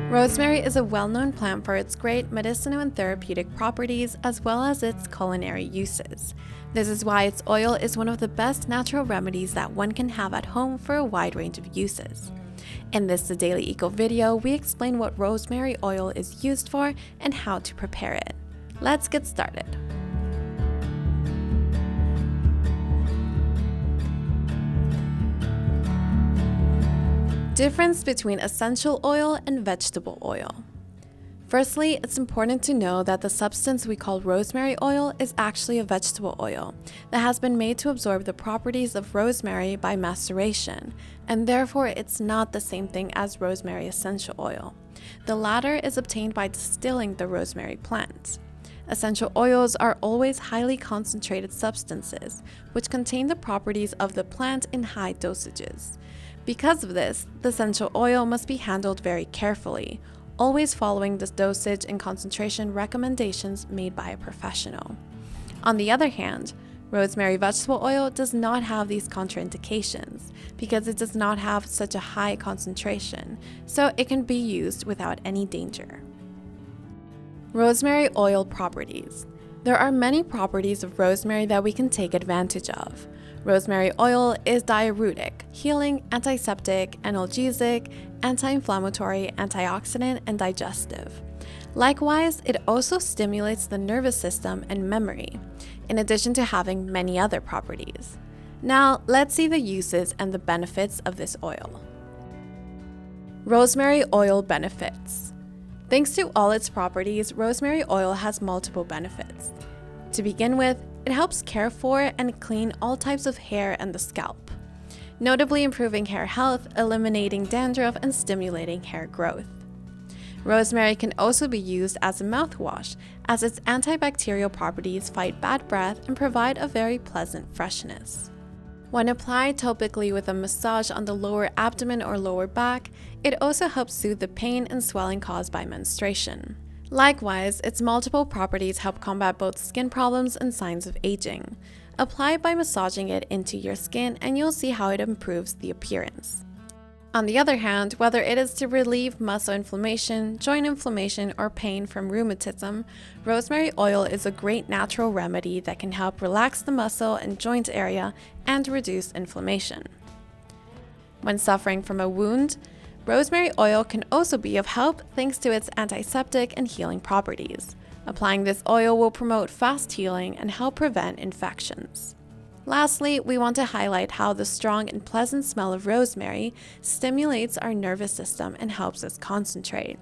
Rosemary is a well-known plant for its great medicinal and therapeutic properties as well as its culinary uses. This is why its oil is one of the best natural remedies that one can have at home for a wide range of uses. In this The Daily Eco video, we explain what rosemary oil is used for and how to prepare it. Let's get started. Difference between essential oil and vegetable oil. Firstly, it's important to know that the substance we call rosemary oil is actually a vegetable oil that has been made to absorb the properties of rosemary by maceration, and therefore it's not the same thing as rosemary essential oil. The latter is obtained by distilling the rosemary plant. Essential oils are always highly concentrated substances, which contain the properties of the plant in high dosages. Because of this, the essential oil must be handled very carefully, always following the dosage and concentration recommendations made by a professional. On the other hand, rosemary vegetable oil does not have these contraindications because it does not have such a high concentration, so it can be used without any danger. Rosemary oil properties. There are many properties of rosemary that we can take advantage of. Rosemary oil is diuretic, healing, antiseptic, analgesic, anti-inflammatory, antioxidant, and digestive. Likewise, it also stimulates the nervous system and memory, in addition to having many other properties. Now, let's see the uses and the benefits of this oil. Rosemary oil benefits. Thanks to all its properties, rosemary oil has multiple benefits. To begin with, it helps care for and clean all types of hair and the scalp, notably improving hair health, eliminating dandruff, and stimulating hair growth. Rosemary can also be used as a mouthwash, as its antibacterial properties fight bad breath and provide a very pleasant freshness. When applied topically with a massage on the lower abdomen or lower back, it also helps soothe the pain and swelling caused by menstruation. Likewise, its multiple properties help combat both skin problems and signs of aging. Apply by massaging it into your skin and you'll see how it improves the appearance. On the other hand, whether it is to relieve muscle inflammation, joint inflammation, or pain from rheumatism, rosemary oil is a great natural remedy that can help relax the muscle and joint area and reduce inflammation. When suffering from a wound, rosemary oil can also be of help thanks to its antiseptic and healing properties. Applying this oil will promote fast healing and help prevent infections. Lastly, we want to highlight how the strong and pleasant smell of rosemary stimulates our nervous system and helps us concentrate.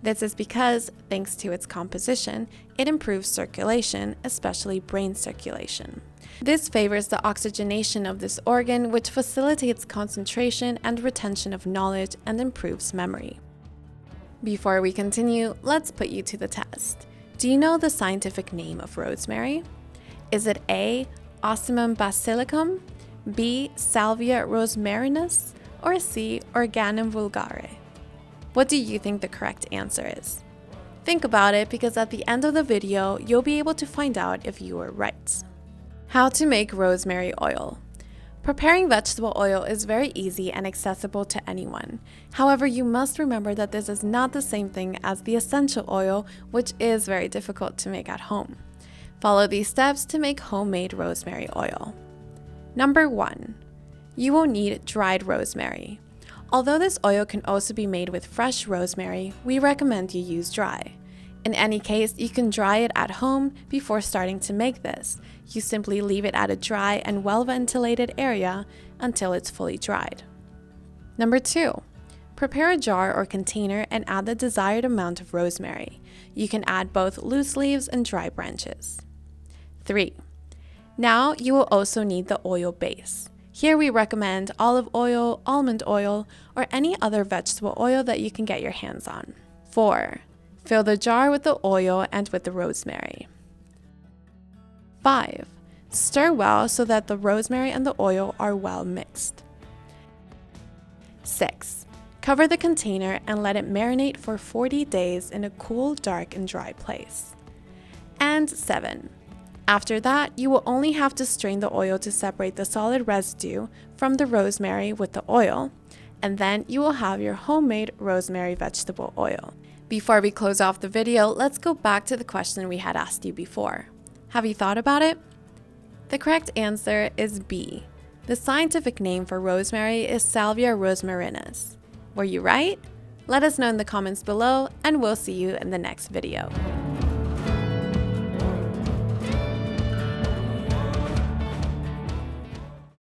This is because, thanks to its composition, it improves circulation, especially brain circulation. This favors the oxygenation of this organ, which facilitates concentration and retention of knowledge and improves memory. Before we continue, let's put you to the test. Do you know the scientific name of rosemary? Is it A. Ocimum basilicum, B. Salvia rosmarinus, or C. Organum vulgare? What do you think the correct answer is? Think about it because at the end of the video, you'll be able to find out if you were right. How to make rosemary oil. Preparing vegetable oil is very easy and accessible to anyone. However, you must remember that this is not the same thing as the essential oil, which is very difficult to make at home. Follow these steps to make homemade rosemary oil. Number 1. You will need dried rosemary. Although this oil can also be made with fresh rosemary, we recommend you use dry. In any case, you can dry it at home before starting to make this. You simply leave it at a dry and well-ventilated area until it's fully dried. Number 2. Prepare a jar or container and add the desired amount of rosemary. You can add both loose leaves and dry branches. 3. Now you will also need the oil base. Here we recommend olive oil, almond oil, or any other vegetable oil that you can get your hands on. 4. Fill the jar with the oil and with the rosemary. 5. Stir well so that the rosemary and the oil are well mixed. 6. Cover the container and let it marinate for 40 days in a cool, dark, and dry place. And 7. After that, you will only have to strain the oil to separate the solid residue from the rosemary with the oil, and then you will have your homemade rosemary vegetable oil. Before we close off the video, let's go back to the question we had asked you before. Have you thought about it? The correct answer is B. The scientific name for rosemary is Salvia rosmarinus. Were you right? Let us know in the comments below, and we'll see you in the next video.